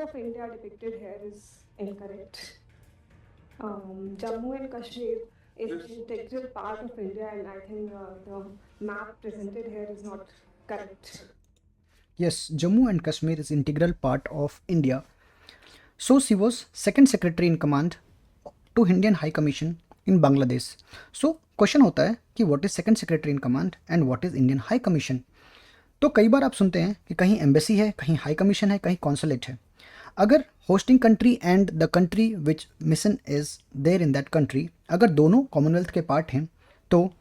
of India depicted here is incorrect. Jammu and Kashmir is an integral part of India, and I think the map presented here is not correct. Yes, Jammu and Kashmir is integral part of India. So she was second secretary in command to Indian High Commission in Bangladesh. So question होता है कि what is second secretary in command and what is Indian high commission. तो कई बार आप सुनते हैं कि कहीं एम्बेसी है, कहीं हाई कमीशन है, कहीं कॉन्सुलेट है। अगर hosting country and the country which mission is there in that country, अगर दोनों कॉमनवेल्थ के पार्ट हैं तो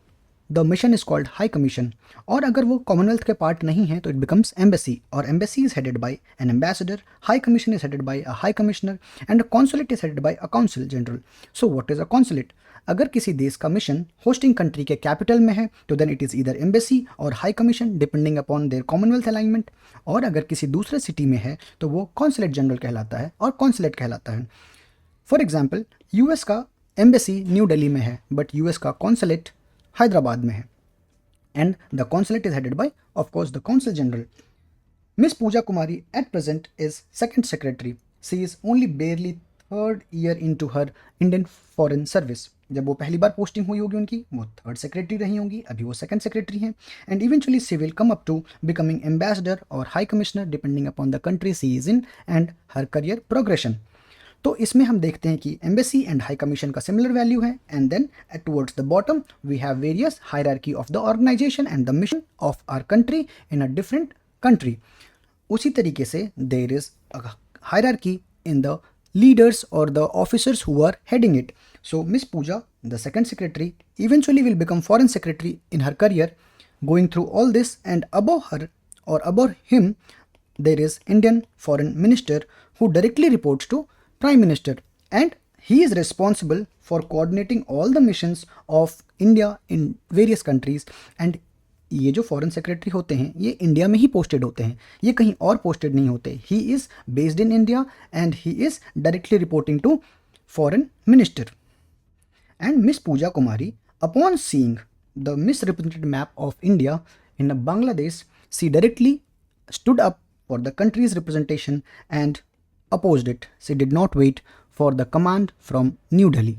the mission is called high commission, और अगर वो कॉमनवेल्थ के पार्ट नहीं है तो इट बिकम्स एम्बेसी, और embassy is headed by an ambassador, high commission is headed by a high commissioner and consulate is headed by a council general. So what is a consulate? अगर किसी देश का mission hosting country के capital में है तो then it is either embassy और high commission depending upon their commonwealth alignment, और अगर किसी दूसरे सिटी में है तो वो कॉन्सुलेट जनरल कहलाता है और कॉन्सुलेट कहलाता है। फॉर एग्जाम्पल, यूएस का एम्बेसी न्यू दिल्ली में है बट यूएस का कॉन्सुलेट हैदराबाद में है, and the consulate is headed by, of course, the consul general. Miss Pooja Kumari at present is second secretary. She is only barely third year into her Indian foreign service. जब वो पहली बार posting हुई होगी उनकी, वो third secretary रही होंगी, अभी वो सेकंड सेक्रेटरी हैं, and eventually she will come up to becoming ambassador और high commissioner depending upon the country she is in and her career progression. तो इसमें हम देखते हैं कि एम्बेसी एंड हाई कमीशन का सिमिलर वैल्यू है, and then at towards the bottom we have various hierarchy of the organisation and the mission of our country in a different country. उसी तरीके से there is a hierarchy in the leaders or the officers who are heading it. So Miss Pooja, the second secretary, eventually will become foreign secretary in her career, going through all this, and above her or above him there is Indian foreign minister who directly reports to prime minister, and he is responsible for coordinating all the missions of India in various countries. And ये जो foreign secretary होते हैं ये India में he posted होते हैं, ये कहीं और पोस्टेड नहीं होते। He is based in India and he is directly reporting to foreign minister. And miss Pooja Kumari, upon seeing the misrepresented map of India in Bangladesh, she directly stood up for the country's representation and opposed it. She did not wait for the command from New Delhi.